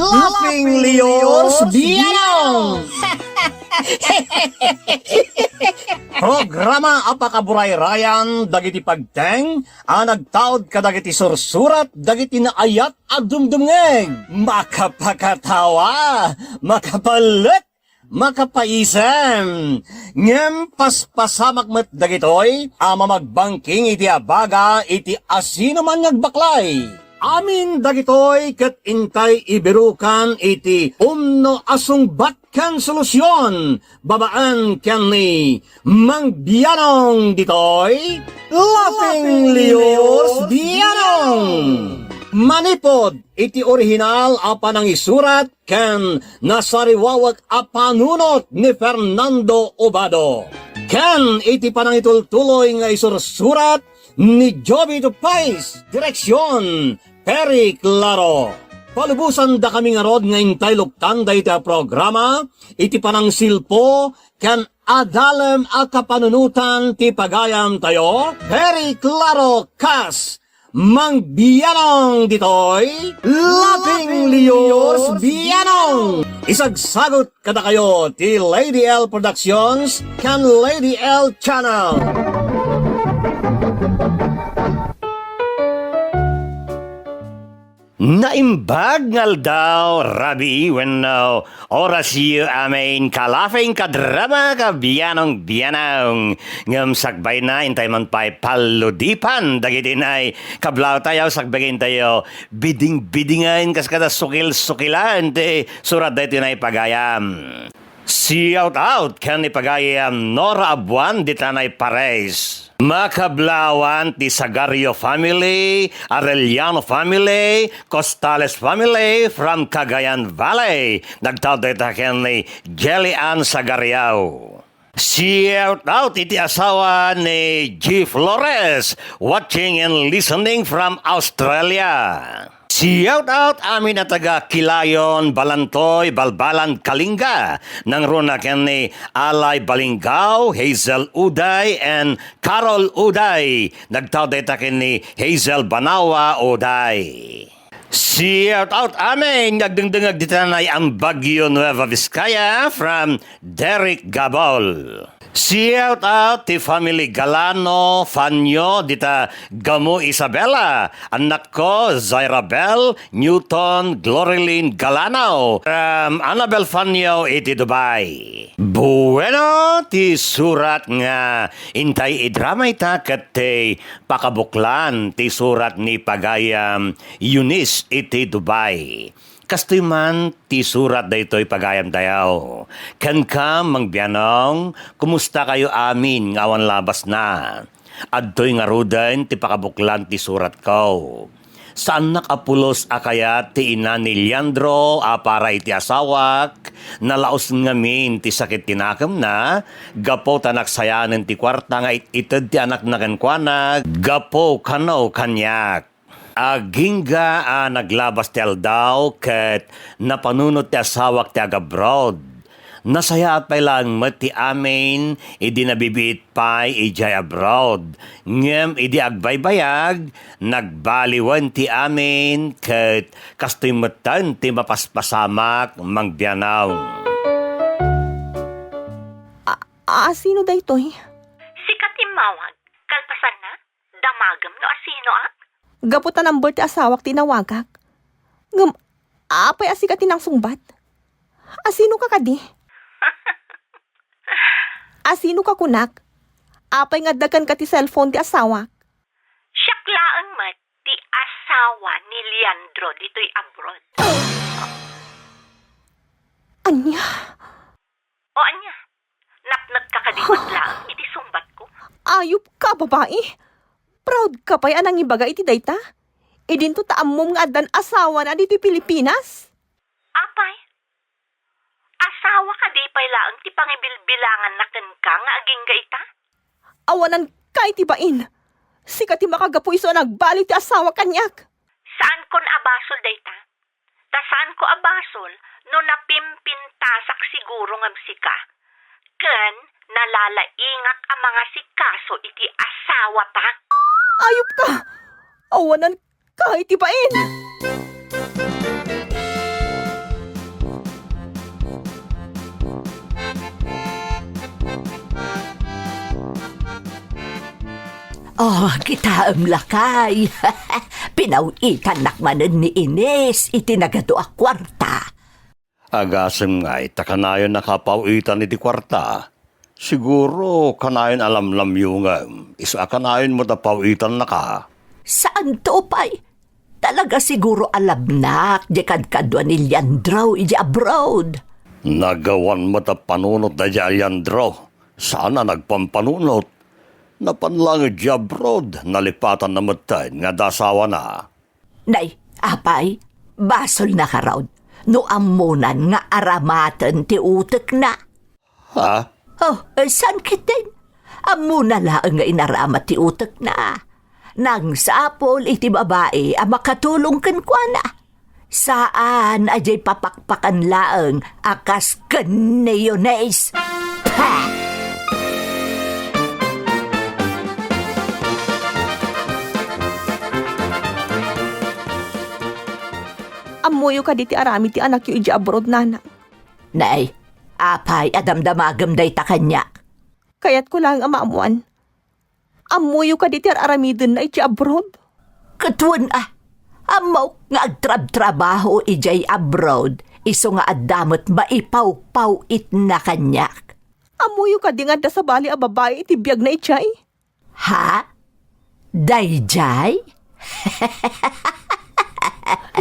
Laughing Leos Bianong! Programa apakaburay rayan dagiti pagteng nagtaod kadagiti sursurat dagiti naayat at dumdumngeg makapakatawa makapalit makapaisem ngem paspasamak met dagitoy ama magbangking iti abaga iti asino man nagbaklay. Amin dagitoy ket intay ibirukan iti umno asung batkan solusyon babaan ken ni Mang Bianong ditoy Laughing Leos Bianong. Manipod iti orihinal a panang isurat ken nasariwawag a panunot ni Fernando Obado. Ken iti panang itultuloy nga isursurat ni Joby Tupais. Direksyon Perry Claro. Palubusan da kami nga rod nga intay luktan da iti programa iti panang silpo ken adalem a kapanunutan ti pagayam tayo Perry Claro Kas Mang Bianong ditoy Laughing Leos Bianong. Isagsagot kada kayo ti Lady L Productions ken Lady L Channel. Naimbag ngal daw, Rabi, when oras yu amin kalafing kadrama ka bianong bianong. Ngam sakbay na, intay man pa'y paludipan, dagiti na'y kablaw tayo, sakbagin tayo, biding-bidingan, kas kada sukil-sukilan, te surat dito na'y pagayam. Shout out kan ipagayam Nora Abuan di Tanay Pares. Makablawan ti Sagario family, Arellano family, Costales family from Cagayan Valley. Nagtawag ito ken ni Jelly Ann Sagariao. Shout out iti asawa ni G. Flores, watching and listening from Australia. Shout out amin na taga Kilayon, Balantoy, Balbalan, Kalinga. Nang runa ken ni Alay Balingao, Hazel Uday, and Carol Uday. Nagtawag ito ken ni Hazel Banawa Uday. Shout out amin nagdengdengag dito na ang Baguio Nueva Vizcaya from Derek Gabol. Shout out ti family Galano, Fanyo, dita Gamo Isabela, anak ko Zaira Bell, Newton, Glorilyn Galano, Annabel Fanyo iti Dubai. Bueno, ti surat nga intay idrama ita ket ti pakabuklan ti surat ni Pagayam Eunice iti Dubai. Kastoy man ti surat daytoy pagayam tayo. Ken ka Mang Bianong, kumusta kayo amin ngawan labas na? Adtoy nga ruden ti pakabuklan ti surat ko. Saan nakapulos akaya ti ina ni Leandro para iti asawak, nalaos ngamin ti sakit tinakam na, gapo tanak sayanan ti kwarta nga ited ti anak na kankwana, gapo kanaw kanyak. Agingga naglabas ti aldaw ket napanunot ti asawak ti agabroad. Nasaya at pailang mati amin idi nabibiit pay ijay abroad. Ngem idi agbaybayag nagbaliwan ti amin ket kastoy metan ti mapaspasamak Mang Bianong. Asino daytoy? Sikat imawag. Kalpasan na? Damagam no asino Gaputan ang ti asawak tinawagak. Apay asikat tinang sungbat. Asino ka kadi? Asino ka kunak? Apay nga dagan ka ti cellphone ti asawak. Siyaklaan mat ti asawa ni Leandro dito'y abroad. Anya? O anya, naknag ka kadimot lang iti sumbat ko. Ayop ka, babae. Proud ka pa'y anang ibaga iti dayta? Idinto taamom nga adan asawa na dito Pilipinas. Apay, asawa ka di pa'y laang ti pangibilbilangan na ken ka nga aging gaita? Awanan ka iti bain. Sikat ti makagapu iso nagbalik ti asawa kanyak. Saan kon abasol dayta? Ta saan ko abasol no napimpintasak siguro ngam sika? Ken nalalaingak ang mga sikaso iti asawa ta? Ayop ka! Awanan ka iti bain. Oh, kita lakay. Pinawitan nakmanan ni Ines, itinagado a kwarta. Agasem nga, takanayon nakapawitan iti kwarta. Siguro kanayon alam-lam yung isa kanayon mo tapawitan na ka. Saan to, pay? Talaga siguro alam na, di kadkadwa ni Leandro, iji abroad. Nagawan mo ta panunot na di Leandro. Sana nagpampanunot. Napanlangit di abroad, nalipatan na matay nga dasawa na. Nay, apay, basol na ka raw. No amunan nga aramatan ti utek na. Ha? Oh, saan kitin? Amuna laang nga inaramat ti utek na. Nang sapol iti babae ang makatulong kan kwa na. Saan ajay papakpakan laang akas ken ni Yunes? Ha! Amuyo ka diti arami ti anak yu iji abroad nanang. Nay, apay adamdamagam day ta kanya. Kaya't ko lang amamuan. Amuyo ka diti aramidin na iji abroad. Katuan amaw nga agtrab-trabaho ijay abroad, iso nga addamot maipaw-paw it na kanyak. Amuyo ka di nga da sa bali a babae iti biyag na ichay. Ha? Dayjay?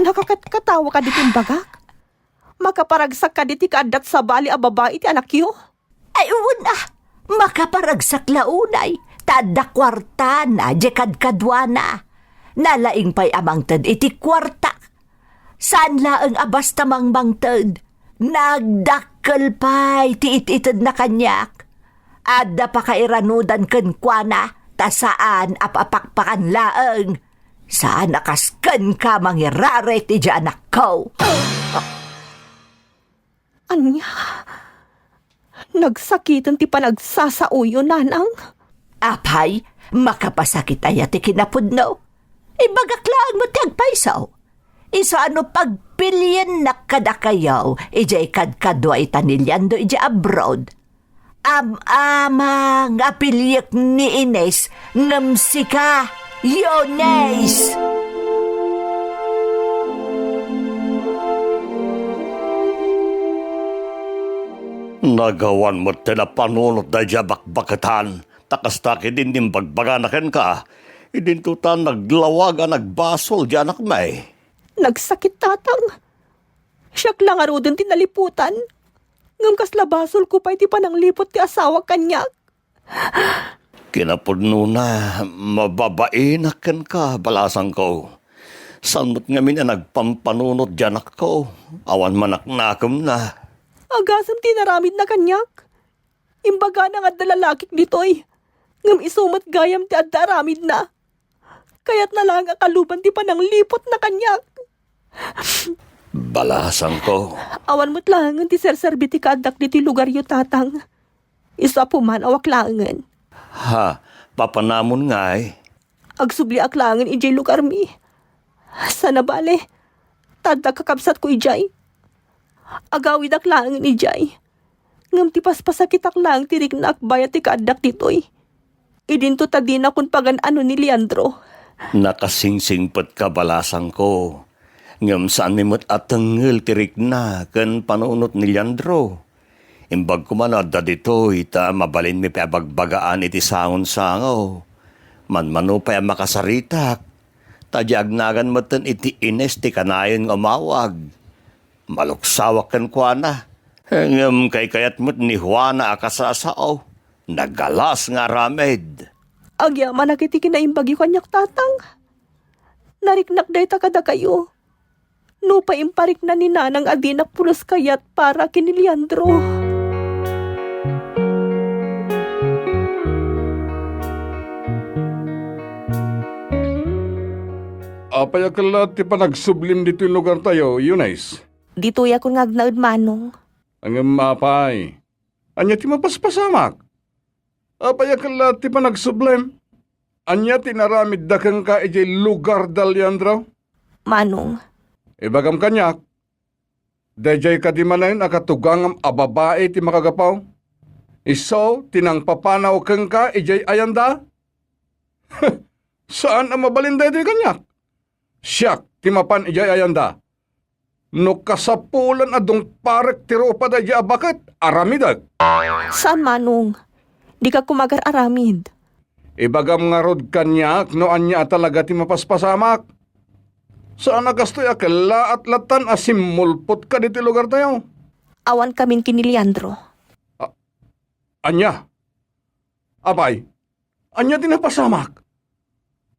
Nakakatawa ka diti bagak. Makaparagsak ka diti kaadat sa bali a babae iti anak yu. Ay, una, makaparagsak launay, tada kwarta na, kadkadwa na. Nalaing pa'y amangtad iti kwarta. Saan laang abas tamang mangtad? Nagdakkel pa'y ti ititid na kanyak. Adda pa kairanudan ken kwa ta saan apapakpakan laang. Saan nakasken ka mangirare ti di anak ko? Anya? Nagsakitan ti panagsasauyo, nanang. Apay, makapasakit aya ti kinapudno. Ibagaklaan mo ti agpaisaw. Iso ano pagpilyan na kadakayaw, ijay kadkadwa itaniliando ijay abroad. Amang apilyak ni Ines, ngamsika, Yunes! Nagawan mo tinapanunot na di bakbakatan. Takastaki din din bagbaganakan ka. Idintutan naglawaga nagbasol di anak may. Nagsakit tatang. Siyak lang arudin tinaliputan. Ngam kaslabasol ko pa iti pananglipot ti asawa kanyak. Kinapudno na, mababainakan ka, balasang ko. Sanot ngamin na nagpampanunot di anak ko. Awan manaknakom na. Agasam tinaramid na kanyak. Imbaga na nga dalalakik ditoy. Ngam isumat gayam ti adda aramid na. Kaya't na lang akaluban ti pananglipot na kanyak. Balasang ko. Awan mo't langan ti serserbi ti kaadak diti lugar yu tatang. Isa po man awak langan. Ha, papanamon nga eh. Agsubli ak langan ijay lugar mi. Sana bale, tadak kakabsat ko ijay. Agawid ak langan ijay. Ngam ti paspasakit ak lang tirik na akbaya ti kaadak ditoy. Idinto tadina kun pagan ano ni Leandro. Nakasingsingpet ka, balasang ko. Ngam saan mi mo't atengel tirik na kan panunot ni Leandro. Imbag kumanada dito, ita mabalin mi pa bagbagaan iti sangon-sangaw. Manmano pa makasaritak. Tadyagnagan mo ten iti Ines ti kanayon nga mawag. Maluksawak kan kwa na. Ngam kay kayat mo't ni Juana akasasao. Nagalas nga ramed. Agyaman na kiti kinaimbag yu kanyak tatang. Nariknak day takada kayo. No pa imparik na ni nanang adinak pulos kayat para kini Leandro. Apay akala ti panagsublim dito yung lugar tayo, Yunes. Dito ya kung ngagnaud manong. Ang mapay. Anya ti mapaspasamak. Apay akala ti panagsublim. Anya ti naramid dakang ka ijay lugar dal Leandro. Manong. Ibagam kanyak. Dayjay ka di manayin akatugangam ababae ti makagapaw. Iso tinang papanaw kang ka ijay ayanda. Saan ang mabalinday di kanyak? Siyak, timapan ijay ayanda. No kasapulan adong parek tiropa da iya bakit, aramidag. Saan manong? Di ka kumagar aramid. Ibagam nga rod kanyak, no anya talaga ti mapaspasamak. Saan nagastoy akala at latan asimulpot ka dito lugar tayo? Awan kamin kini Leandro. Anya? Abay, anya din napasamak.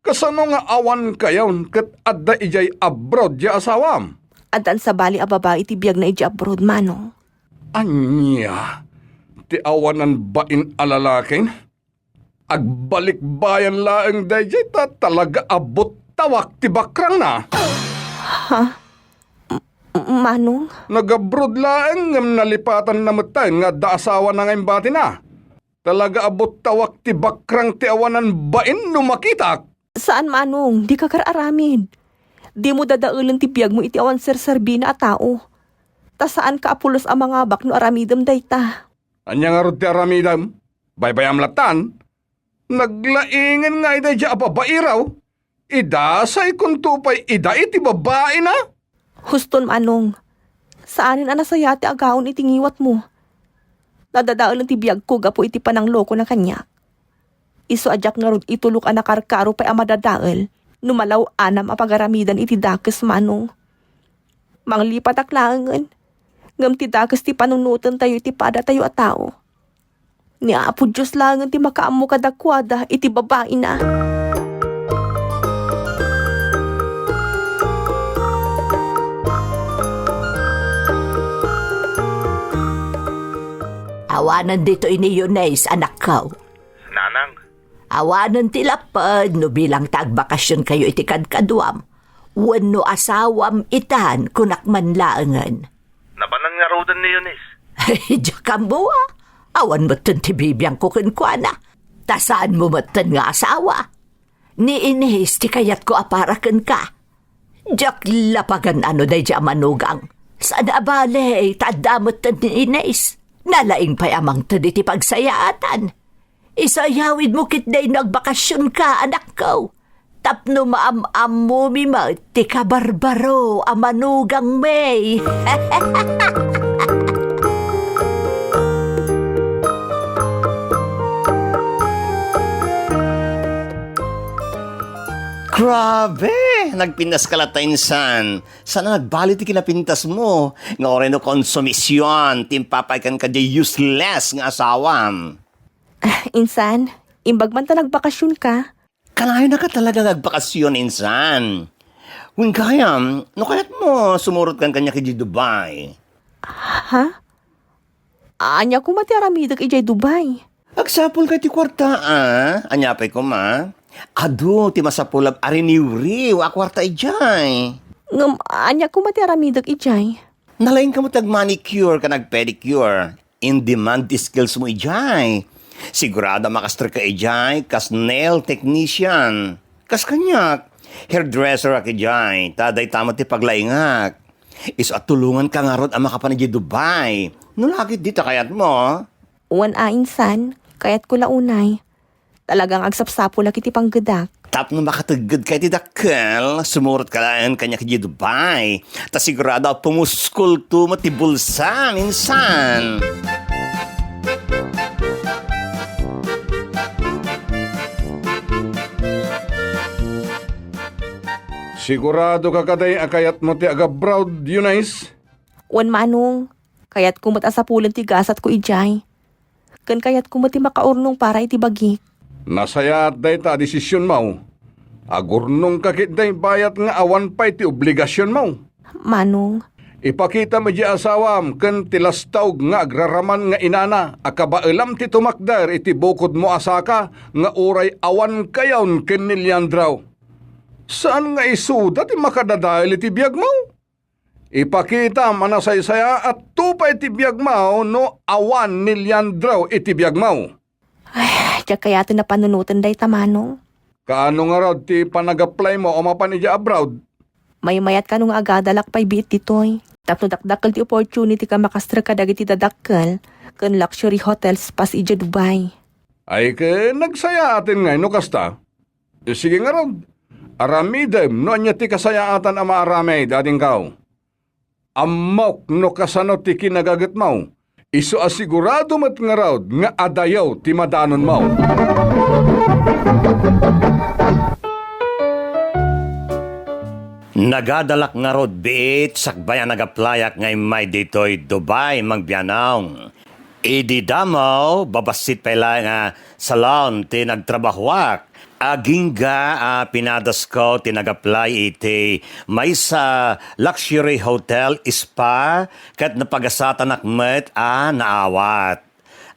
Kasano nga awan kayaw kat adda ijay abroad ya asawam? Adan sa bali a babae ti biyag na ija abroad manong. Anya? Ti awanan bain alalakin? Agbalik bayan laeng dayjay ta talaga abot tawak ti bakrang na. Manong? Nagabroad laeng ngam nalipatan na matay nga da asawa na ngayon bati na. Talaga abot tawak ti bakrang ti awanan bain no makitak. Saan manong? Di ka kararamid. Di mo dadaulan ti biyag mo iti awan sersarbi na a tao. Ta saan ka apulos ang mga bak no aramidam dayta? Anya nga rod ti aramidam? Baybayam latan? Naglaingan nga ida dya babae raw. Idasay kung tupay ida iti babae na. Huston manong. Saanin anasaya ti agawon iti ngiwat mo? Nadadaulan ti biyag ko gapo iti panangloko na kanya. Iso adyak nga rod itulok anakarkaro pa'y amadadaal. Numalaw anam apagaramidan iti dakes manong. Manglipat aklangan. Ngam ti dakes ti panunutan tayo iti pada tayo at tao. Ni Apo Diyos langan ti makaamo kadakwada iti babae na. Awanan dito ini Eunice, anak ko. Nanang, Awanan ti lapad no bilang tagbakasyon kayo iti kadkadwam. Wano asawam itan kunak manlaangan. nabanan nga rodan ni Eunice. Diya kambuha. Awan mo ti bibiyang kukunkwana. Tasaan mo matan nga asawa. Ni Inés ti kayat ko aparakan ka. Diyak lapagan ano day diya manugang. Saan abale tadamot ni Inés. Nalaing pa'y amang tadi ti pagsayaatan. Isayawid mo kit day nagbakasyon ka, anak ko. Tapno maam-am mo mima, ti kabarbaro, amanugang may. Grabe! Nagpintas ka lata insan. Sana nagbalit ti kinapintas mo. Nga orin no konsumisyon. Timpapay ka di useless nga asawam. Insan, imbag man ta nagbakasyon ka. Kanayo na ka talaga nagbakasyon, insan. Wing kayam, no kaya't mo sumurot kan kanya kay Dubai. Ha? Anya ko mati aramidag ijay Dubai. Agsapol kay ti kwarta, Anyapay ko, ma. Ado, ti masapulab ariniwriw, akwarta ijay. Ngam, anya ko mati aramidag ijay. Nalain ka mo tag-manicure ka nag-pedicure. In-demand ti skills mo ijay. Sigurado makastra ka ijay, kas nail technician. Kas kanyak, hairdresser ka ijay, taday tamo ti paglaingak. Iso at tulungan ka nga rod ang makapanay di Dubai. Nulakit dito kayat mo. Uwan insan, kayat ko launay. Talagang agsapsapo laki ti panggadak. Tap na makatagad kay ti dakkel, sumurot ka lang kanya kay Dubai. Ta sigurado pumuskul tu matibulsa minsan. Sigurado ka kaday akayat mo ti agabroad, Eunice? Uwan manong, kayat ko matasapulan ti gasat ko ijay. Kan kayat ko mati makaurnong para iti bagik. Nasaya at day ta desisyon mo. Agurnong kakit day bayat nga awan pa iti obligasyon mo. Manong, Ipakita mo di asawam ken tilastawg nga agraraman nga inana akabailam ti tumakder iti bukod mo asaka nga uray awan kayawn ken ni Leandraw. Saan nga isuda ti makadadahil iti biyag mo? Ipakita manasaysaya at tupay iti biyag mo no awan ni Leandraw iti biyag mo. diya kayatin na panunutan day tamanong. Kaano nga raw ti panag-apply mo o mapan iti abroad? May mayat ka nung agadalak pa'y biit ditoy. Tapno dakdakal ti opportunity ka makastra ka dagiti dadakkel kan luxury hotels pas ija Dubai. Ay ke nagsaya atin ngay no kasta. Sige nga rod. Aramidem no anya ti kasayaatan ang maaramay dating kao. Amok no kasano ti kinagagat mo. Iso asigurado mat nga raod nga adayaw ti madanon mo. Nagadalak nga rod biit sakbayan nagaplayak ngay may ditoy Dubai magbianaw. Idi damaw babasit pala nga salon ti nagtrabahwak. Agingga pinadas ko tinagaplay iti may sa luxury hotel spa kat napagasatan nakmet naawat.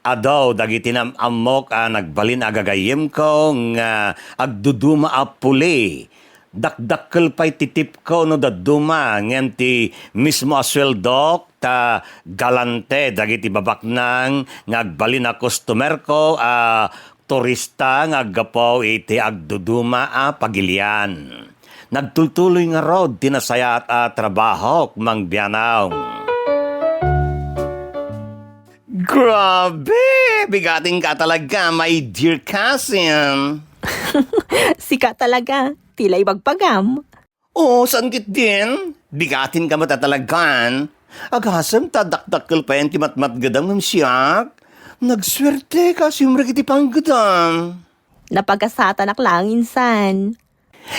Adaw dagiti amok nagbalin agagayim ko nga agduduma puli. Dakdakkel pa'y titip ko no daduma ngem ti mismo asweldok ta galante dagiti babaknang ngagbalin na customer ko turista nga agapaw iti agduduma pagilian. Nagtultuloy nga rod tinasaya at trabaho mangbianaw. Grabe! Bigating ka talaga, my dear cousin. Sika talaga. Tila'y bagpagam. Oo, sangkit din. Bigatin ka matatalagan. Agasam tadakdakkel pa yan ti matmatgadam ng siyak. Nagswerte ka siyumrag iti panggadam. Napagasatan lang insan.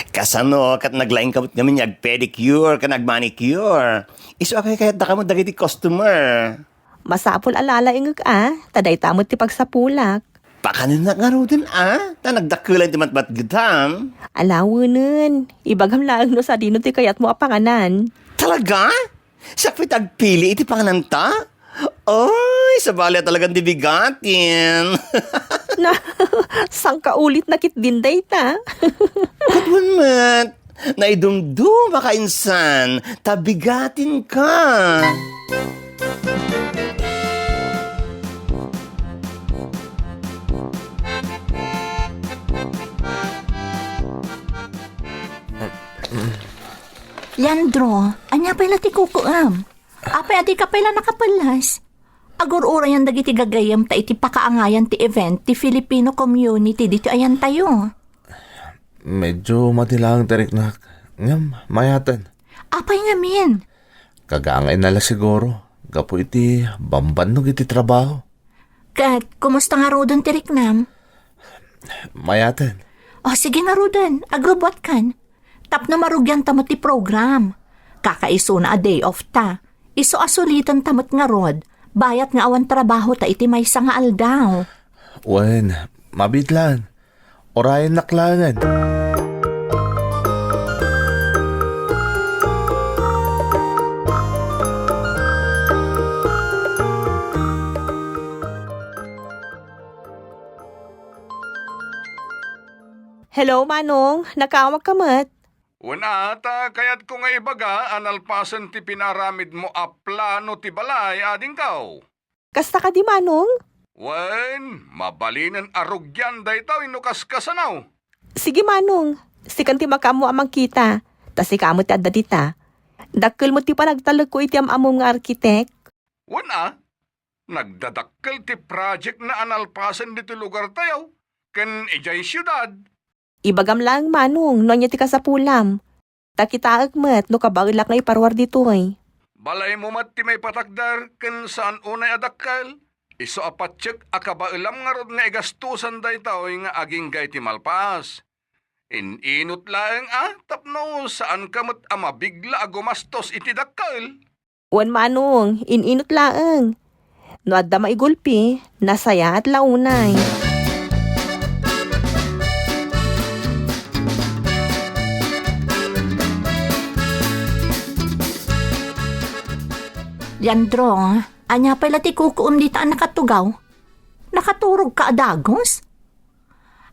Kasano kat naglaing kamot kami niyag pedicure ka nagmanicure. Iso akay kahit da ka mo dagiti customer. Masapol alala ingag taday tamot ti pagsapulak. Pakanin na nga din ta nagdakulan ti matmatgadam. Alawanan, ibagam lang no sa dino ti kayat mo apanganan. Talaga? Sakpit agpili iti pangananta? Oy, sabali talagang dibigatin. Na, sangka ulit nakit din day ta. Katwan mat, naidumduma ka insan, tabigatin ka. Leandro, anya pala ti kukuam. Apay ati ka pala nakapalas. Agor ura yan dagiti gagayam ta iti pakaangayan ti event ti Filipino community dito ayan tayo. Medyo matilang tarik na ngam, mayatan. Apay nga min. Kagaangay nala siguro. Gapo iti bambanog iti trabaho. Kat, kumusta nga rodon ti Riknam? Mayatan. O sige nga rodon, agrobot kan. Tapno marugyan tamot ti program. Kakaiso na a day off ta. Iso asulitan tamot nga rod. Bayat nga awan trabaho ta iti may nga aldaw. Wen, mabitlan. Orayan naklangan. Hello, Manong. Nakawag ka mat. Una ata kayat ko nga ibaga analpasan ti pinaramid mo plano ti balay ading kao. Kasta ka di, Manong? Wen, mabalinan arugyan daytaw inukaskasanaw. Sige, Manong. Sikan ti makamu amang kita. Tas ikamu ti adda dita. Dakkel mo ti panagtalag ko iti amam nga arkitek. Una, nagdadakkel ti project na analpasan dito lugar tayo. Ken ijay syudad. Ibagam lang, Manong. No niya ti kasapulam. Takita agmat no kabagilak nga iparwar dito eh. Balay mo mat ti may patakdar ken saan unay adakkel. Iso apatsek akabailam nga rod nga igastusan daytaw nga aging gay ti malpas. Ininot lang tapno saan kamot mabigla agumastos iti dakkel. Wan, Manong. Ininot laeng. No adda maigulpi, nasaya at launay. Leandro, anya pala ti kukuum dita nakatugaw. Nakaturog ka adagos?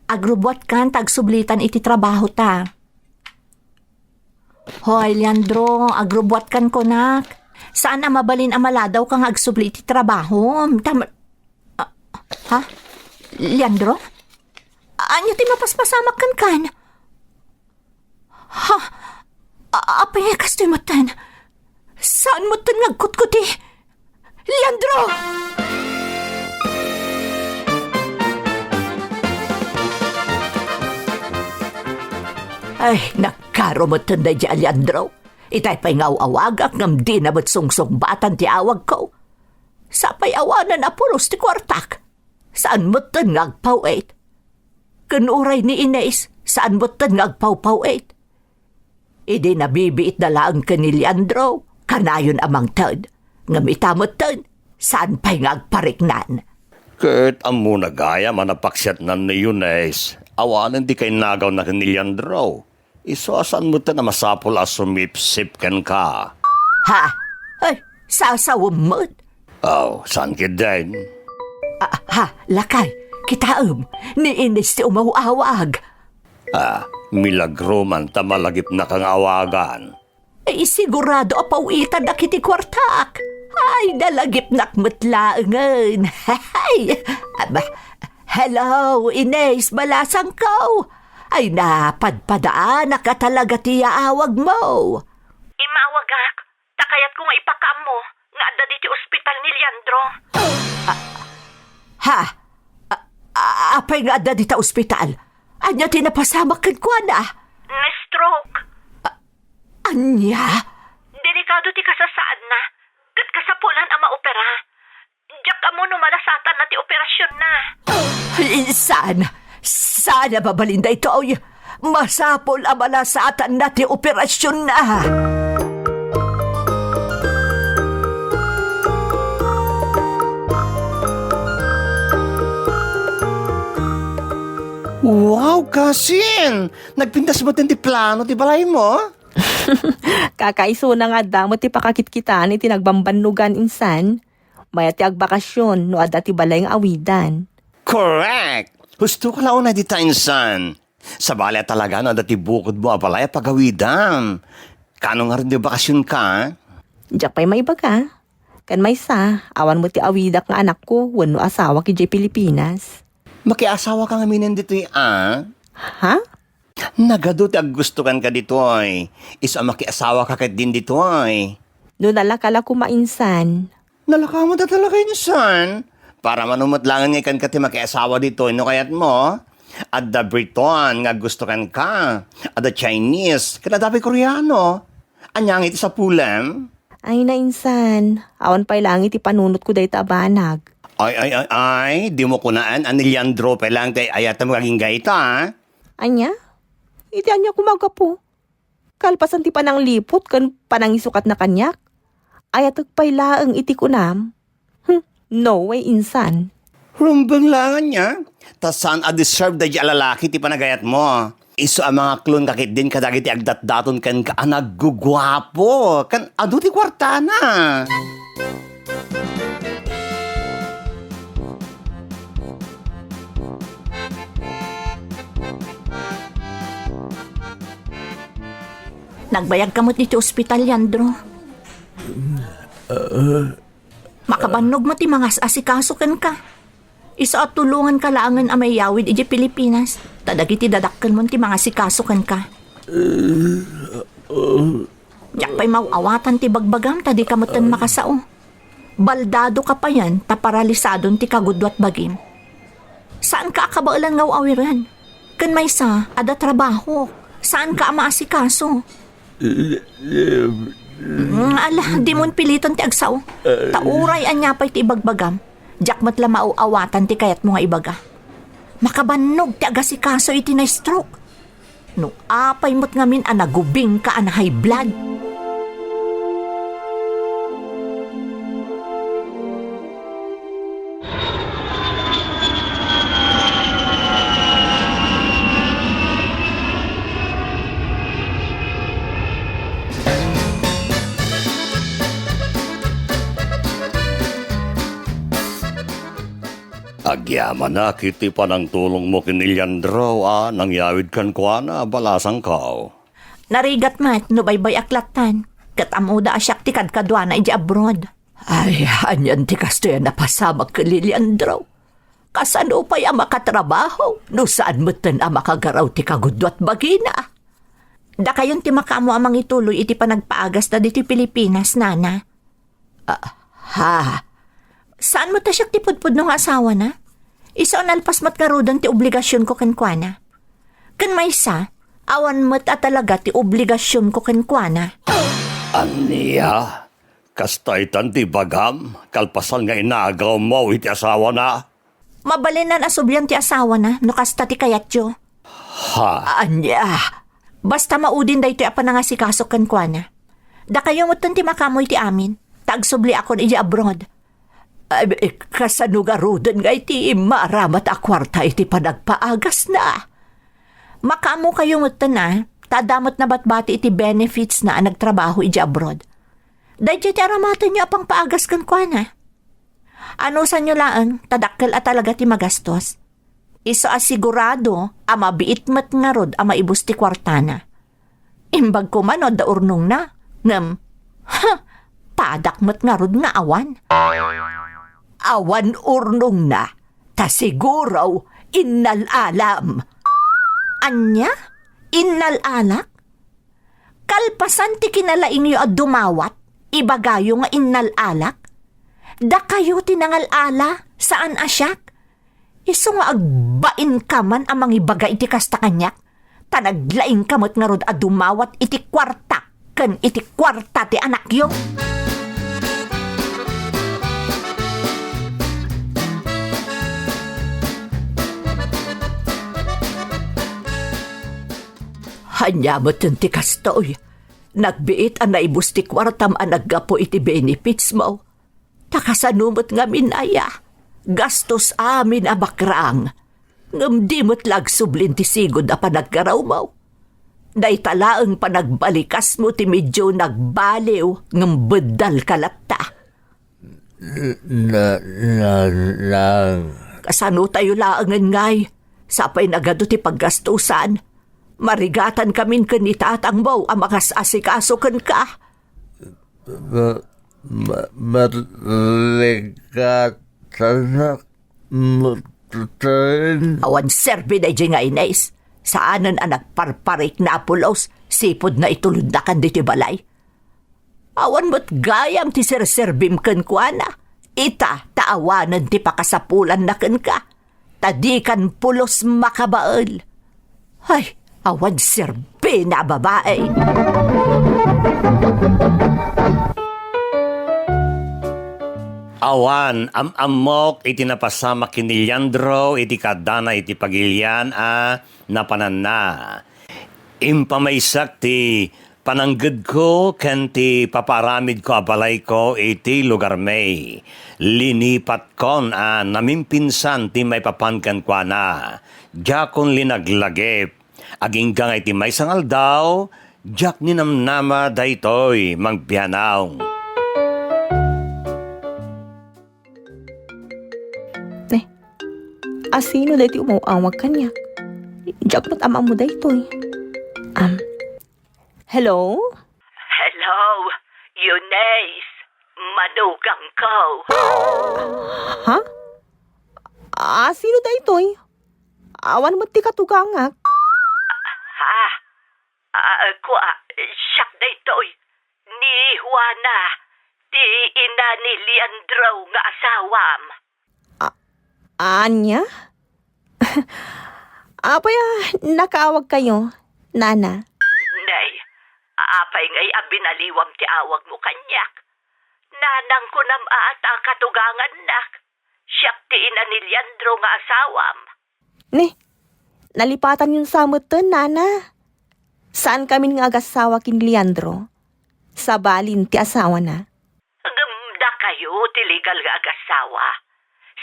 Agrobot kan tagsublitan iti trabaho ta. Hoy, Leandro, agrobot kan konak. Saan na mabalin amaladaw kang agsubli iti trabaho? Ha? Leandro? Anya ti mapaspasamak kan? Ha? Apay kastoy matan? Saan mo ito nagkutkuti? Leandro! Ay, nakaro mo tanda di Alejandro. Itay pa'y ngaw-awag ngam di na ba't sungsong batan ti awag ko. Sapay awanan na puros ti kwartak. Saan mo tan ngagpawait? Kanuray ni Inez, saan mo tan ngagpawpawait? Idi nabibiit na lang ka ni Leandro, kanayon amang tad. Ngam itamot tan, saan pa'y ngagpariknan? Ket amo na gaya manapaksat na ni Yunes. Awanan di kay nagaw na ni Leandro. Isoasan mo na masapol as sumipsip ken ka. Ha? Ay, sasawam mo? Oh, saan ka din? Ha, lakay, kitaam, ni Inez ti umawawag. Milagro man tamalagip na kang awagan. Ay, sigurado apawitan na kiti kwartak. Ay, dalagip nakmatlaangan. Ay, aba, hello, Inez, balasang ko. Ay, napadpadaan na ka talaga tiya awag mo. Imawagak, takayat ko nga ipakaam mo, nga adda diti ospital ni Leandro. Ha? Apay nga da dita ospital. Anya tinapasamak kan kwa na? Na-stroke. Anya? Delikado ti kasasaad na. Kat kasapulan ang maopera. Diyak amo no malasatan na ti operasyon na. Sana babalinda ito ay masapol ang malasatan na ti operasyon na. Wow, Kasin! Nagpintas mo din ti plano, ti balay mo? Kakaiso na nga damot ti pakakit-kita ni tinagbambanlugan insan. Maya ti agbakasyon no adda ti balay nga awidan. Correct! Husto ka laon na di tainsan. Sa balay talaga no dati bukod mo abalay pagawidan. Kano nga rin di bakasyon ka? Diyak pa'y maiba ka. Kan may sa, awan mo ti awidak nga anak ko, wano asawa ki J. Pilipinas. Makiasawa ka nga minin dito Ha? Nagado ti aggustukan ka dito ay. Isa makiasawa ka kat din dito ay. No nalakala ko mainsan. Nalaka mo na talaga insan. Para manumutlangan nga kan ka ti makiasawa dito, no kayat mo? At the Briton nga gustukan ka. At the Chinese, kadadabi Koreano. Anyang iti sa pulam? Ay na insan, awan pa'y langit ipanunot ko dahi tabanag. Ay, di mo kunaan, ani Leandro pa lang tayo ayata mo kaging gaita, Anya? Iti anya kumaga po. Kalpasan ti panang lipot kan panang isukat na kanyak. Ayatag pa'y laang iti kunam. No way insan. Rumbang langan niya. Tas saan a-deserve da alalaki ti panagayat mo. Iso ang mga klon kakit din kadagi ti agdat-daton kan ka naggugwapo. Kan adu ti kwartana. Nagbayag kamot dito ospital, Leandro. Makabanog mo ti mga asikasukan ka. Isa at tulungan ka laangan amay yawid iji Pilipinas. Tadagi ti dadakkan mo ti mga asikasukan ka. Diyak pa'y mauawatan ti bagbagam, tadi kamutan makasao. Baldado ka pa yan, taparalisadon ti kagudwat bagim. Saan ka akabailan ngaw awiran? Kan may sa, ada trabaho. Saan ka maasikaso? Ala, di mon piliton ti agsaw. Tauray anya pa'y ti ibagbagam. Diyak matla mauawatan ti kayat mo nga ibaga. Makabanog ti agasikaso iti na stroke. No apay mo't ngamin anagubing ka an high blood. Agyaman na, kiti pa ng tulong mo kini Leandro, nangyawid kan kwa na, balasang kao. Narigat mat, no baybay aklatan. Katamuda asyak ti kadkadwa na iji abroad. Ay, anyan ti kasto yan napasamak ka Leandro. Kasano pa yung makatrabaho? No saan mo tan ang makagaraw ti kagudwat bagina? Da kayon ti makamo amang ituloy iti panagpaagas na diti Pilipinas, nana. Saan mo ta siya ti pudpud ng asawa na? Isa nalpas mat karudan ti obligasyon ko kan kwa na. Kan may sa, Awan mo't talaga ti obligasyon ko kenkwana. Aniya, kastaytan ti bagam, kalpasan nga inagaw mo iti asawa na. Mabalinan asubyan ti asawa na, no kasta ti kayatyo. Ha? Anya, basta maudin da ito apa na nga si kasok kenkwana. Da kayo mo't ti makamoy ti amin, tagsubli ako iti abroad. Ay, kasanugarudan nga iti maramat a kwarta iti panagpaagas na. Makamo kayo mo't na, tadamot na batbati iti benefits na nagtrabaho iti abroad. Dahil ti aramatan nyo apang paagas kan kwa na. Ano sa nyo lang, tadakkel at talaga ti magastos. Iso asigurado, ama biit mat nga rod ama ibus ti kwartana. Imbag ko man o da urnong na, ngam, padak mat nga rod nga awan. Awan urnong na, ta siguro innalalam. Anya? Innalalak? Kalpasan ti kinalaing yo at dumawat, ibagayo nga innalalak? Da kayo tinangalala, saan asyak? Iso nga agbain ka man amang ibaga iti kasta kanyak, tanaglaing kamot nga rod at dumawat iti kwarta, ken iti kwarta ti anak yo. Hanyamot yung ti kastoy. Nagbiit ang naibus ti kwartam ang naggapo iti benefits mo. Takasanumot nga minaya. Gastos amin a bakrang. Ngamdimot lag sublin ti sigod a panagkaraw mo. Naitalaang panagbalikas mo ti medyo nagbaliw ngambedal kalata. Kasano tayo laangan ngay. Sapay nagado ti paggastusan. Marigatan kamin kanita at ang baw ang makasasikasokan ka. Marigatan Awan serbi na dyan nga Inés. Saanan ang nagparparik na apulos, sipod na itulod na kan diti balay. Awan mo't gayam ti serserbim kan kuana. Ita taawanan ti pakasapulan na kan ka. Tadikan pulos makabaal. Ay, awan serbi na babae. Awan, amok iti napasama kini Leandro, iti kadana iti pagilyan napanan na. Impamaysak ti panangged ko ken ti paparamid ko abalay ko iti lugar may. Linipat kon namimpinsan ti may papankan kwa na. Jakon linaglagip. Aging gangay ti may sangal daw, jak ninamnama daytoy magbianaw. Asino dahiti umawag kanya? Jak mo't ama mo daytoy. Hello? Hello, Eunice. Madugang ko. Ha? Asino daytoy? Awan mo't ti katugangak. Ha? Siyak na ito'y ni Juana, ti ina ni Leandro nga asawam. Anya? Apaya, nakaawag kayo, nana? Nay, apay ngay abinaliwam ti awag mo kanyak. Nanang ko nam ata katugangan nak. Siyak ti ina ni Leandro nga asawam. Ne, nalipatan yung samot to, nana. Saan kami nga agasawa kin Leandro? Sa balin ti asawa na. Gamda kayo ti legal nga agasawa.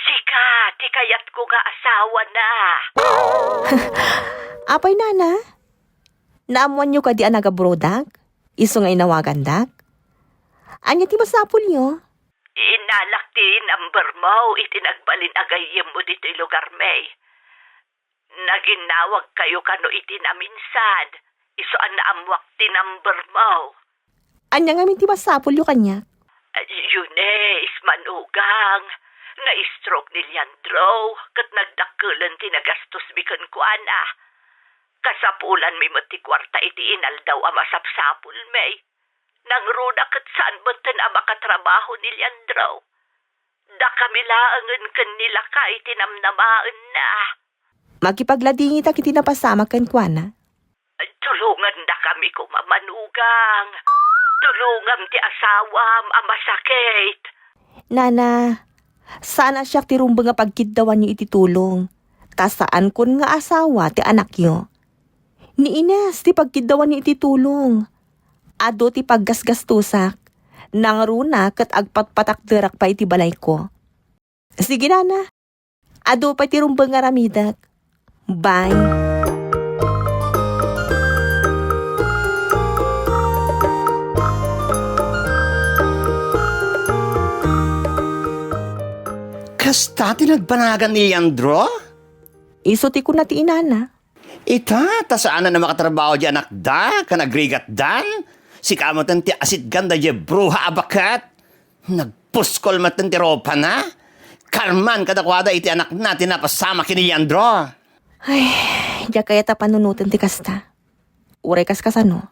Sika, ti kayat ko nga asawa na. Apay, nana? Naamuan nyo ka di anagabrodag? Iso nga inawagan dak? Anya ti masapul nyo? Inalak ti number mo, itinagbalin agayem mo dito lugar may. Naginawag kayo kano iti naminsan. Iso ang naamwak ti number mo. Anya nga min ti masapul nyo kanya? Eunice, manugang. Na-stroke ni Leandro, kat nagdakulan ti nagastos bikan kuana. Kasapulan may mati kwarta iti inal daw ang masapsapul may. Nangruda kat saan batan ang makatrabaho ni Leandro. Da kami laangan kan nila ka iti namnamaan na. Magipagladingi ta kiti napasama kan kuana? gami ko mamanugang. Tulungam ti asawam ang masakit. Nana, sana siya ti rumba nga pagkiddawan niyo iti tulong. Tasaan kun nga asawa ti anak niyo. Ni Ines ti pagkiddawan niyo iti tulong. Ado ti paggasgastusak. Nang runa kat agpatpatakderak pa iti balay ko. Sige nana, ado pa ti rumba nga ramidak. Bye. Kasta tinagbanagan ni Leandro? Isuti ko na ti inana. Ita, tasaan na makatrabaho di anak da, kanagrigat dan. Si kamotan ti asit ganda di bruha abakat. Nagpuskol matan ti ropa na. Karman kadakwada iti anak natin na pasama kini Leandro. Ay, diya kaya ta panunutan ti kasta. Uray kas kasano.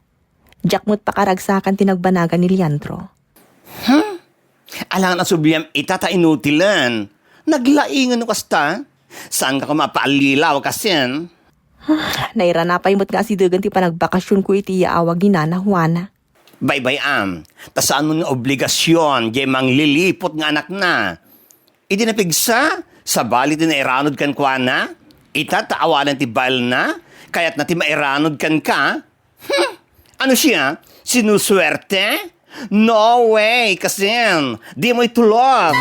Diyak mo't pakaragsakan tinagbanagan ni Leandro. Alang na subiyam ita ta inutilan. Naglaingan no kasta. Saan ka kumapalilaw kasin? Nairanapay mo't nga si Dagan ti panagbakasyon ko iti yaawag ni Nana Juana. Bye-bye tasaan mo nga obligasyon di mang lilipot nga anak na. Iti napigsa, sa bali ti nairanod kan kwa na. Ita taawanan ti bal na, kaya't na ti mairanod kan ka. Ano siya? Sinuswerte? No way, kasin. Di mo itulog.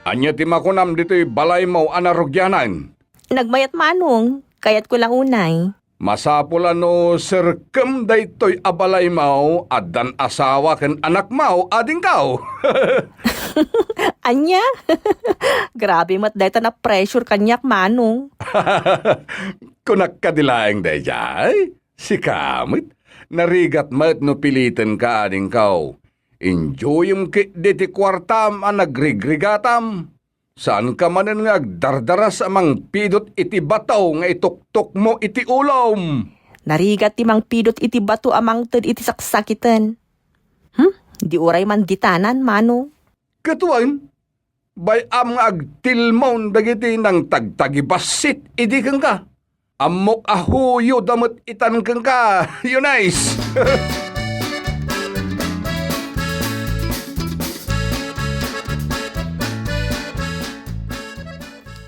Anya ti makunam dito'y balay mo anarugyanan. Nagmayat manong, kaya't ko lang unay. Masapula no sirkem daytoy abalay mo adan asawa ken anak mo ading kao. Anya? Grabe mat dayta na pressure kanyak manong. Kunak kadilaeng dayjay. Si kamit. Narigat mat no pilitan ka ading kao. Enjoyum ki diti kwartam ang nagrigrigatam. Saan ka manan nga agdardaras amang pidot iti bataw nga ituktok mo iti ulom? Narigat ti mang pidot iti bato amang ted iti saksakitan. Di uray man ditanan, manong. Katuan, bayam nga agtilmaon dagiti nang tagtagibasit idi kang ka. Amok ahuyo damot itan kang ka, Eunice.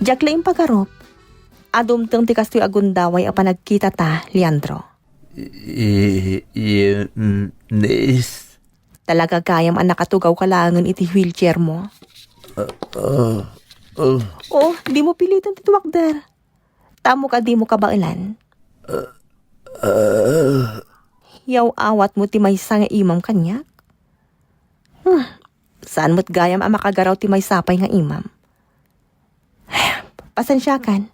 Jakla yung pagarop. Adumteng ti kastoy agundaway a panagkita ta, Leandro. Yes. Talaga kayam ang nakatugaw kalangan iti wheelchair mo. Oh, di mo pilitan ti tuwakder. Tamo ka di mo kabailan. Yaw awat mo ti maysa nga imam kanyak. Saan mo't gayam ang makagaraw ti may sapay nga imam? Pasensya kan.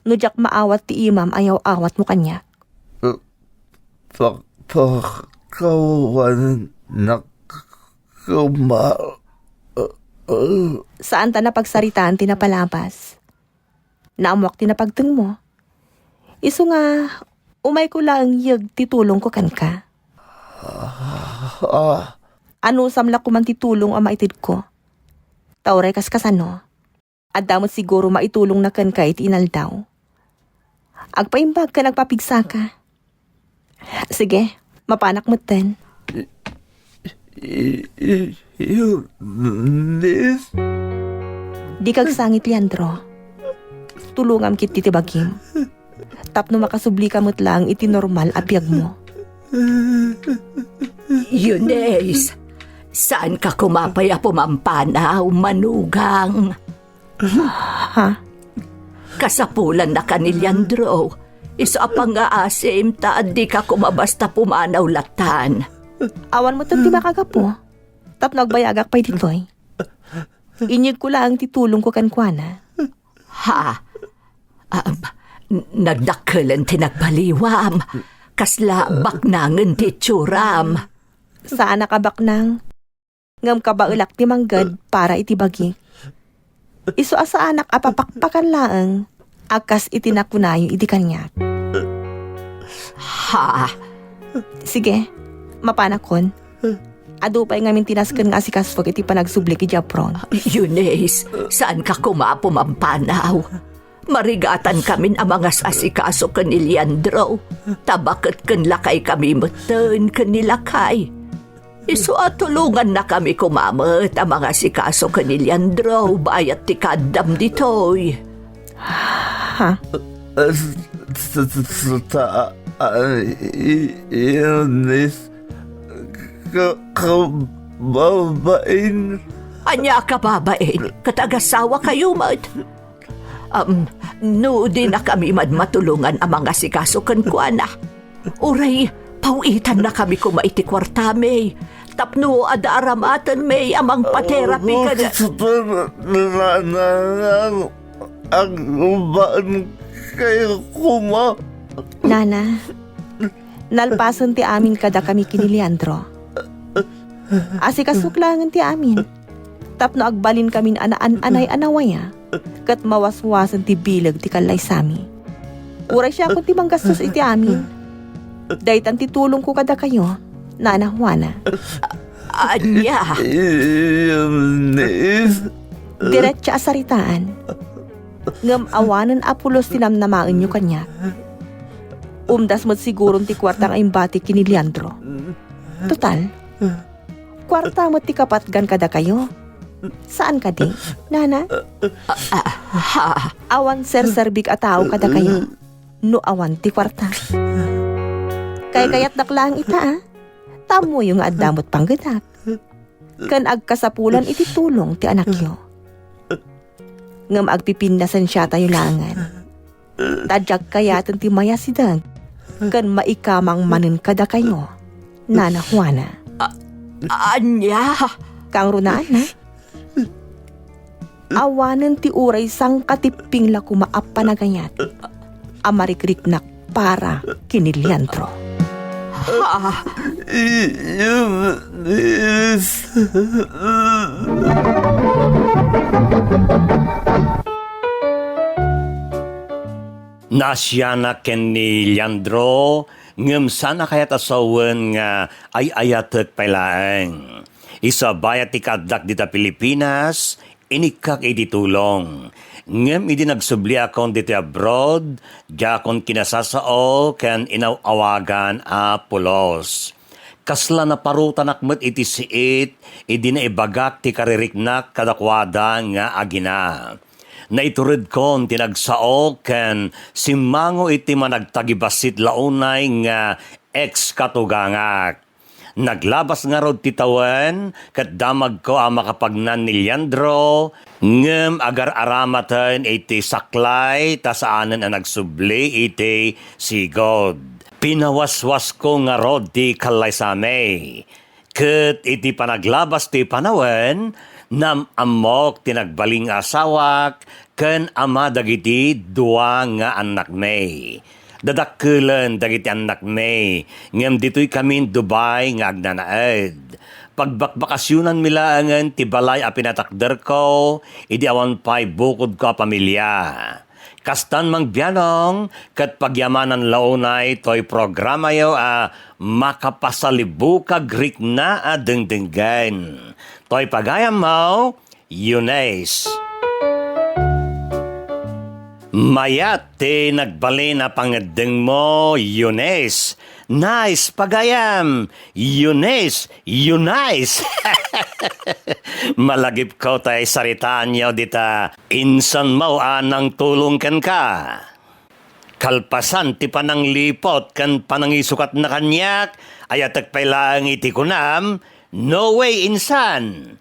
Nujak maawat ti imam ayaw awat mo kanyak. Pakawan na Saan ta na pagsaritaan ti napalabas? Naamwak ti napagteng mo. Iso nga, umay ko lang yag titulong ko kan ka. Ano samla ko man titulong ang maitid ko? Tauray kas kasano? At damot siguro maitulong na kan ka iti inaldaw. Agpaimbag ka nagpapigsa ka. Sige, mapanak mo ten. Eunice? Di kag sangit, Leandro. Tulungam kit titibagim. Tapno makasubli ka mo't lang iti normal apyag mo. Eunice, saan ka kumapay a pumampanaw, manugang? Ha? Kasapulan na ka ni Leandro. Isa pa nga asim ta di ka kumabasta pumanaw latan. Awan mo ti makagapo. Tap nagbayagak pa'y ditoy. Inyig ko lang titulong ko kankwana. Ha? Nagdakalan ti nagbaliwam. Kasla baknangan ti tsuram. Saan nakabaknang? Ngam kabaulak ti manggad para itibagi. Iso asa anak apapakpakan laeng, akas itinakunayo iti kanya. Ha? Sige, mapanakon. Ado pa'y ngamin tinasken nga si Kasfog iti panagsubli ki Japron. Eunice, saan ka kumapumampanaw? Marigatan kamin ang mga asikaso kan ni Leandro. Tabakat kan lakay kami meten kan nilakay. Iso at tulungan na kami kumamat ang mga asikaso kan ni Leandro. Bayat ti kadam ditoy. Ha? Eunice, kababain. Anya ka babain, katagasawa kayo mat. No di na kami matulungan ang mga sikaso kan kuana. Uray, pawitan na kami kumaiti kwartame. Tapno adaramatan may amang paterapi ka na. Ang baan kayo kuma. Nana, nalpasan ti amin kada kami kini Leandro. Asikasuklangan ti amin. Tapno agbalin kamin anay anawaya. Kat mawaswasan ti bilag ti kalay sami. Uray siya kung ti manggastos iti amin. Daytan ti tulong ko kada kayo, Nana Juana. Anya, Eunice. Diretsa asaritaan. Ngam awanan apulos tinamnamaan nyo kanya. Umdas mo't sigurong ti kwartang aimbati kini Leandro. Total, kwarta mo't ti kapatgan kada kayo. Saan ka di, Nana? Awan ser-serbik a tao kada kayo. No awan ti kwarta. Kayat naklang ita Tamo yung adamot panggadak. Kan agkasapulan iti tulong ti anak yo. Ngam agpipindasan siya tayo langan. Tadyak kayatan ti maya sidag. Kan maikamang manen kada kayo, Nana Juana. anya. Kang runaan na. Awanan ti uray sang katiping la kumaap panagayat. Amarikrik-nak para kini Leandro. Ha? Eunice. Nasya na ken ni Leandro, ngem sana kayat asawen nga ay ayatek pailaeng. Isa bayat ti kaddak dita Pilipinas, inikak iti tulong. Ngem idi nagsubli akon dito abroad, jakon kinasasao ken inawagan a pulos. Kasla na parutan akmet iti siit, idi na ibagak ti kaririknak kadakwada nga agina. Naiturid kon tinagsao ken simango iti managtagibasit launay nga ex-katugangak. Naglabas nga rod titawan kat damag ko ang makapagnan ni Leandro ngem agar aramatan iti saklay ta saanan ang nagsubli iti sigod. Pinawaswas ko nga rod ti kalaysame. Ket iti panaglabas ti panawen nam amok tinagbaling asawak ken ama dagiti dua nga anak may. Dadakkelan dagiti anak may ngem ditoy kami Dubai nga agnanaed. Pagbakbakasyunan milaangan ti balay a pinatakder ko, idi awan pa'y bukod ko a pamilya. Kastan mang biyanong, kat pagyamanan launay to'y programa yo a makapasalibu ka Greek na a dengdenggan. To'y pagayam mo, Eunice. Mayat ti nagbali na pangedeng mo, Eunice. Nice pagayam, Eunice, Eunice. Malagip ko tay saritaan nyo dita, insan mo anang tulong ken ka. Kalpasan ti panang lipot kan panangisukat na kanyak, ayatek pailaang iti kunam, no way insan.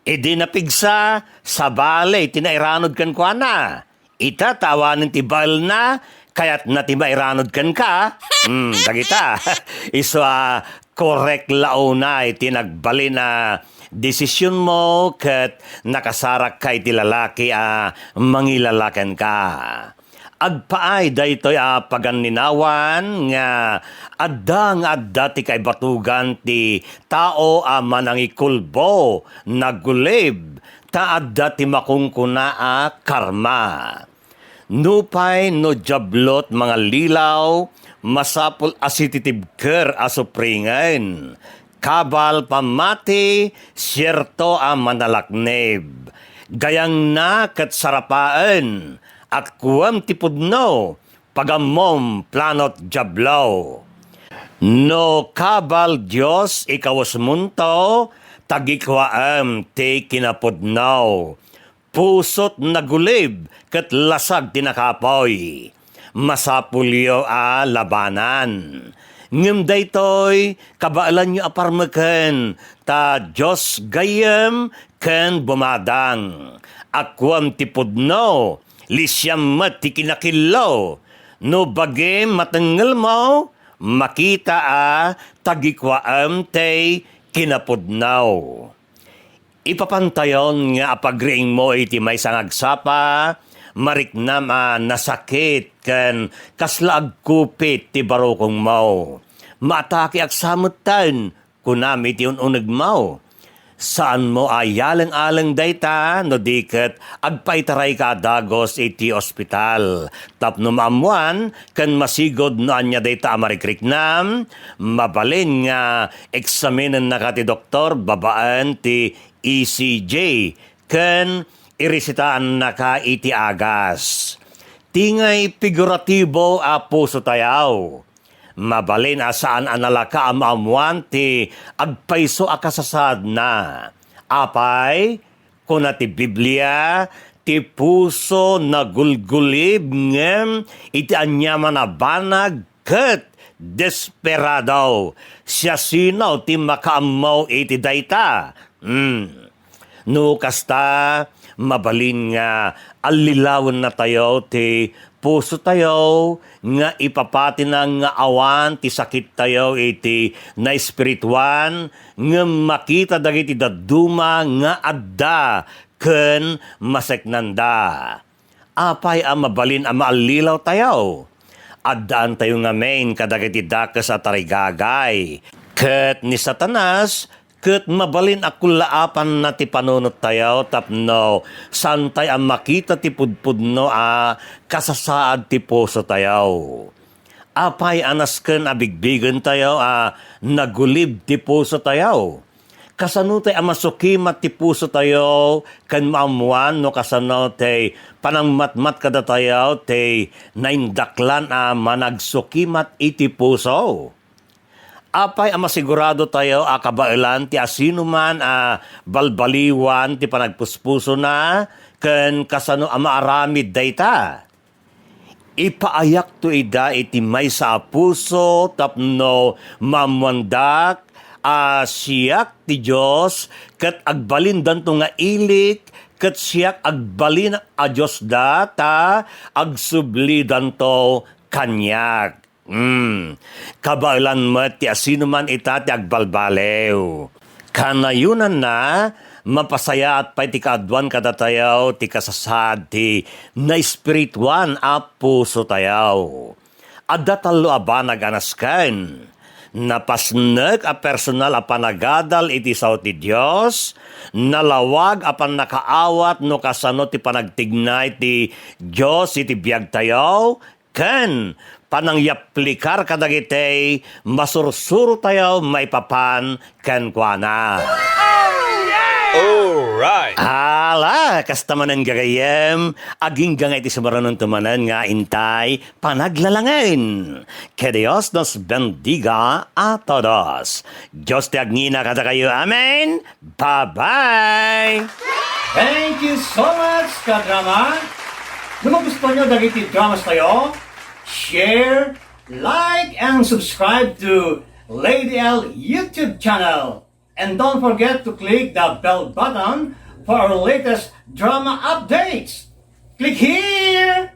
Idi napigsa, sa balay tinairanod kan kwa na. Ita tawanin ti bal na, kaya't natibairanod kan ka. Dagita. Iso correct launay tinagbali na desisyon mo kat nakasarak kay ti lalaki mangilalaken ka. Agpaay daytoy paganinawan nga adda ti kay batugan ti tao manangikulbo nagulib taadda ti makungkuna a karma. Nupay no jablot mga lilaw, masapul asititibker asupringan. Kabal pamati, siyerto a manalakneb. Gayang na kat sarapaan, akkuam tipudno, pagamom planot jablaw. No kabal Diyos ikawas munto, tagikwaam ti kinapudnaw. Pusot nagulib kat lasag tinakapoy. Masapulyo a labanan. Ngem daytoy kabaalan nyo aparmeken ta Diyos gayem ken bumadang. Akwam tipudno, lisyam mat ti kinakilaw. No bagem matengel mo, makita a tagikwaam te kinapudnaw. Ipapantayon nga apagriing mo iti may sangagsapa, mariknam a nasakit ken kaslaag kupit ti barokong mo. Maatake aksamutan kunam iti ununeg mo. Saan mo ayalang-alang dayta no diket agpaitaray ka dagos iti ospital. Tapno maamuan ken masigod no anya dayta amarikriknam, mabalin nga eksaminen na ka ti doktor babaan ti ECG ken irisitaan na ka iti agas. Tingay figuratibo a puso tayaw. Mabalin asaan analaka amamuan ti agpaiso akasasad na. Apay, kuna ti Biblia, ti puso na gulgulib ngem iti anyaman na banag ket desperado. Siya sinaw ti makaamaw iti dayta. No kasta, mabalin nga alilawan na tayo ti puso tayo nga ipapati na nga awan ti sakit tayo iti na espirituan nga makita dagiti daduma nga adda ken maseknanda. Apay a mabalin a maalilaw tayo. Addaan tayo nga main kadagiti dakes at tarigagay. Ket ni Satanas ket mabalin akulaapan na ti panunot tayo tapno santay ang makita ti pudpudno a kasasaad ti puso tayo. Apay anas ken abigbigen tayo a nagulib ti puso tayo. Kasano tay amasukimat ti puso tayo ken maamuan no kasano tay panangmatmat kada tayo tay naindaklan a managsukimat iti puso. Apay ang masigurado tayo kabailan ti asino man balbaliwan ti panagpuspuso na ken kasano maaramid dayta. Ipaayak to ida iti may sa puso tapno mamuandak siyak ti Diyos ket agbalin danto nga ilik ket siyak agbalin a Diyos data agsubli danto kanyak. Kabailan mo ti asino man ita ti agbalbalew. Kanayunan na, mapasaya at pa'y ti kaadwan kada tayaw, ti kasasad, ti na espirituan a puso tayaw. Adda talo abanag anasken. Napasnek a personal a panagadal iti sao ti Diyos, nalawag a panakaawat no kasano ti panagtignay ti Diyos iti biag tayaw, ken panangyaplikar kadagitay masursuro tayo maipapan ken kuana. Alright! Ala, kastamanan gagayem, aging gangay ti sumaranon tumanan nga intay panaglalangin. Que Dios nos bendiga a todos. Diyos ti agngina kada kayo. Amen. Bye-bye! Thank you so much, kadrama. Kung magustuhan nyo dagiti dramas tayo, share, like, and subscribe to Lady L YouTube channel. And don't forget to click the bell button for our latest drama updates. Click here!